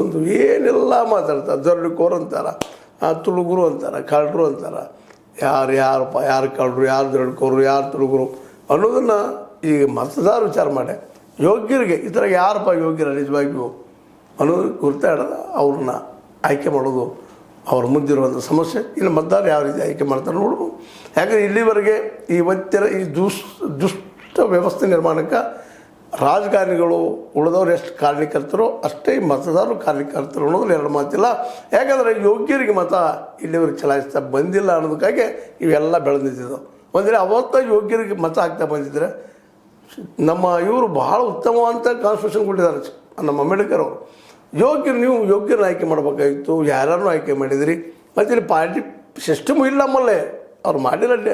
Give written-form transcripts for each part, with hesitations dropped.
ಬಂದು ಏನೆಲ್ಲ ಮಾತಾಡ್ತಾರೆ. ದರೋಡೆಕೋರು ಅಂತಾರೆ, ತುಳುಗರು ಅಂತಾರೆ, ಕಳ್ಳರು ಅಂತಾರೆ. ಯಾರಪ್ಪ ಯಾರು ಕಳ್ಳರು, ಯಾರು ದರೋಡೆಕೋರು, ಯಾರು ತುಳುಗರು ಅನ್ನೋದನ್ನು ಈಗ ಮತದಾರ ವಿಚಾರ ಮಾಡಿ ಯೋಗ್ಯರಿಗೆ ಈ ಥರ ಯಾರಪ್ಪ ಯೋಗ್ಯರ ನಿಜವಾಗಿಯೂ ಅನ್ನೋದು ಗುರ್ತಾಡೋದ ಅವ್ರನ್ನ ಆಯ್ಕೆ ಮಾಡೋದು ಅವ್ರ ಮುಂದಿರುವಂಥ ಸಮಸ್ಯೆ. ಇನ್ನು ಮತದಾರ ಯಾವ ರೀತಿ ಆಯ್ಕೆ ಮಾಡ್ತಾರೆ ನೋಡ್ಬೋದು. ಯಾಕಂದರೆ ಇಲ್ಲಿವರೆಗೆ ಇವತ್ತಿನ ಈ ದುಷ್ಟ ವ್ಯವಸ್ಥೆ ನಿರ್ಮಾಣಕ್ಕೆ ರಾಜಕಾರಣಿಗಳು ಉಳಿದವ್ರು ಎಷ್ಟು ಕಾರಣಕರ್ತರೋ ಅಷ್ಟೇ ಮತದಾರರು ಕಾರಣಕರ್ತರು ಅನ್ನೋದ್ರಲ್ಲಿ ಎರಡು ಮಾತಿಲ್ಲ. ಯಾಕಂದರೆ ಯೋಗ್ಯರಿಗೆ ಮತ ಇಲ್ಲಿವರೆಗೆ ಚಲಾಯಿಸ್ತಾ ಬಂದಿಲ್ಲ ಅನ್ನೋದಕ್ಕಾಗಿ ಇವೆಲ್ಲ ಬೆಳೆದಿದ್ದವು. ಅಂದರೆ ಅವತ್ತ ಯೋಗ್ಯರಿಗೆ ಮತ ಹಾಕ್ತಾ ಬಂದಿದ್ದರೆ ನಮ್ಮ ಇವರು ಬಹಳ ಉತ್ತಮವಂತ ಕಾನ್ಸ್ಟಿಟ್ಯೂಷನ್ ಕೊಟ್ಟಿದ್ದಾರೆ ನಮ್ಮ ಅಂಬೇಡ್ಕರ್ ಅವರು. ನೀವು ಯೋಗ್ಯರನ್ನ ಆಯ್ಕೆ ಮಾಡಬೇಕಾಗಿತ್ತು, ಯಾರನ್ನೂ ಆಯ್ಕೆ ಮಾಡಿದಿರಿ. ಮತ್ತು ಇಲ್ಲಿ ಪಾರ್ಟಿ ಸಿಸ್ಟಮು ಇಲ್ಲ ನಮ್ಮಲ್ಲೇ. ಅವ್ರು ಮಾಡಿರಲ್ಲಿ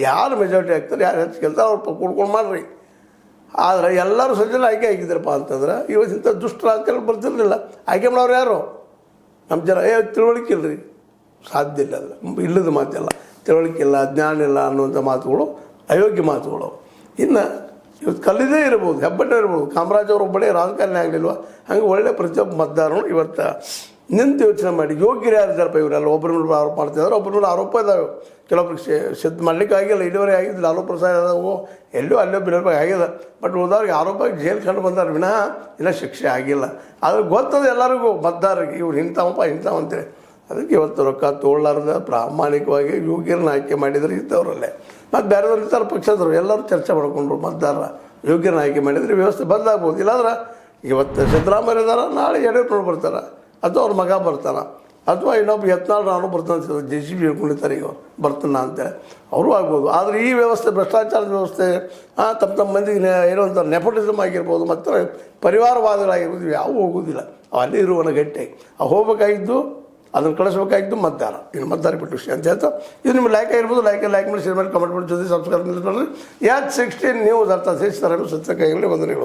ಯಾರು ಮೆಜಾರಿಟಿ ಆಗ್ತಾರೆ, ಯಾರು ಹೆಚ್ಚು ಗೆಲ್ತಾರೆ ಅವ್ರು ಕೂಡ್ಕೊಂಡು ಮಾಡ್ರಿ. ಆದರೆ ಎಲ್ಲರೂ ಸಜ್ಜನ ಆಯ್ಕೆ ಆಗಿದ್ದಾರಪ್ಪ ಅಂತಂದ್ರೆ ಇವತ್ತಿಂಥ ದುಷ್ಟ ರಾಜಕಾರಣ ಬರ್ತಿರಲಿಲ್ಲ. ಆಯ್ಕೆ ಮಾಡೋರು ಯಾರು? ನಮ್ಮ ಜನ ತಿಳುವಳಿಕೆ ಇಲ್ಲರಿ, ಸಾಧ್ಯ ಇಲ್ಲ. ಅದು ಇಲ್ಲದ ಮಾತೆಲ್ಲ ತಿಳುವಳಿಕೆ ಇಲ್ಲ, ಜ್ಞಾನ ಇಲ್ಲ ಅನ್ನುವಂಥ ಮಾತುಗಳು ಅಯೋಗ್ಯ ಮಾತುಗಳು. ಇನ್ನು ಇವತ್ತು ಕಲ್ಲಿದೇ ಇರ್ಬೋದು, ಹೆಬ್ಬಟ್ಟೆ ಇರ್ಬೋದು. ಕಾಮರಾಜ್ ಅವರು ಒಬ್ಬಳೇ ರಾಜಕಾರಣಿ ಆಗಲಿಲ್ವ? ಹಂಗೆ ಒಳ್ಳೆ ಪ್ರತಿಯೊಬ್ಬ ಮತದಾರರು ಇವತ್ತು ನಿಂತು ಯೋಚನೆ ಮಾಡಿ ಯೋಗ್ಯರು ಯಾರಿದ್ದಾರಪ್ಪ ಇವರೆಲ್ಲ. ಒಬ್ಬರನ್ನ ಆರೋಪ ಮಾಡ್ತಿದ್ದಾರೆ, ಒಬ್ಬರನ್ನ ಆರೋಪ ಇದ್ದಾವೆ. ಕೆಲವೊಬ್ರಿಗೆ ಸಿದ್ಧ ಮಾಡಲಿಕ್ಕೆ ಆಗಿಲ್ಲ, ಇಲ್ಲಿವರೆಗೆ ಆಗಿದ್ದು ಲಾಲು ಪ್ರಸಾದ್ ಯಾದವ್ ಎಲ್ಲೋ ಅಲ್ಲೋ ಬಿಡಬೇಕು ಆಗಿದೆ. ಬಟ್ ಉಳಿದವ್ರಿಗೆ ಆರೋಪ ಜೈಲು ಕಂಡು ಬಂದಾರೆ ವಿನಃ ಇನ್ನೂ ಶಿಕ್ಷೆ ಆಗಿಲ್ಲ. ಆದರೆ ಗೊತ್ತದ ಎಲ್ಲರಿಗೂ ಮತದಾರರಿಗೆ ಇವ್ರು ಇಂಥವಪ್ಪ ಇಂಥವಂತೇಳಿ. ಅದಕ್ಕೆ ಇವತ್ತು ರೊಕ್ಕ ತೋಳಲಾರ್ದ ಪ್ರಾಮಾಣಿಕವಾಗಿ ಯೋಗ್ಯರನ್ನ ಆಯ್ಕೆ ಮಾಡಿದರೆ ಇದ್ದವರಲ್ಲೇ. ಮತ್ತು ಬೇರೆದವ್ರು ಇರ್ತಾರೆ ಪಕ್ಷದವರು ಎಲ್ಲರೂ ಚರ್ಚೆ ಮಾಡ್ಕೊಂಡ್ರು ಮತದಾರರ ಯೋಗ್ಯರನ್ನ ಆಯ್ಕೆ ಮಾಡಿದರೆ ವ್ಯವಸ್ಥೆ ಬದಲಾಗ್ಬೋದು. ಇಲ್ಲಾಂದ್ರೆ ಇವತ್ತು ಸಿದ್ದರಾಮಯ್ಯ ಇದ್ದಾರೆ, ನಾಳೆ ಯಡಿಯೂರಪ್ಪನವ್ರು ಬರ್ತಾರೆ, ಅಥವಾ ಅವ್ರ ಮಗ ಬರ್ತಾನೆ, ಅಥವಾ ಇನ್ನೊಬ್ಬ ಯತ್ನಾಳ್ ನಾನು ಬರ್ತಾನೆ JCB ಹೇಳ್ಕೊಂಡಿರ್ತಾರೆ ಈಗ ಅವ್ರು ಬರ್ತಾನ ಅಂತೇಳಿ ಅವರು ಆಗ್ಬೋದು. ಆದರೆ ಈ ವ್ಯವಸ್ಥೆ ಭ್ರಷ್ಟಾಚಾರದ ವ್ಯವಸ್ಥೆ ತಮ್ಮ ಮಂದಿಗೆ ಏನೋ ಅಂತಾರೆ ನೆಪೋಟಿಸಮ್ ಆಗಿರ್ಬೋದು, ಮತ್ತು ಪರಿವಾರವಾದಗಳಾಗಿರ್ಬೋದು, ಯಾವೂ ಹೋಗೋದಿಲ್ಲ. ಅವು ಅಲ್ಲೇ ಇರುವನ ಗಟ್ಟಿಯಾಗಿ ಅವು ಹೋಗಬೇಕಾಗಿದ್ದು ಅದನ್ನು ಕಳಿಸ್ಬೇಕಾಗಿದ್ದು ಮತದಾರ. ಇನ್ನು ಮತದಾರ ಬಿಟ್ಟು ವಿಷಯ ಅಂತ ಹೇಳ್ತಾ ಇದು ನಿಮ್ಗೆ ಲೈಕ್ ಆಗಿರ್ಬೋದು. ಲೈಕ್ ಮಾಡಿ, ಶೇರ್ ಮಾಡಿ, ಕಮೆಂಟ್ ಮಾಡಿ, ಜೊತೆ ಸಬ್ಸ್ಕ್ರೈಬ್ ಮಾಡಿರಿ. H16 ನ್ಯೂಸ್ ಅರ್ಥ ಸೇರಿಸ್ತಾರೆ ಸತ್ಯ ಕೈಗಳಲ್ಲಿ ವಂದನೆಗಳು.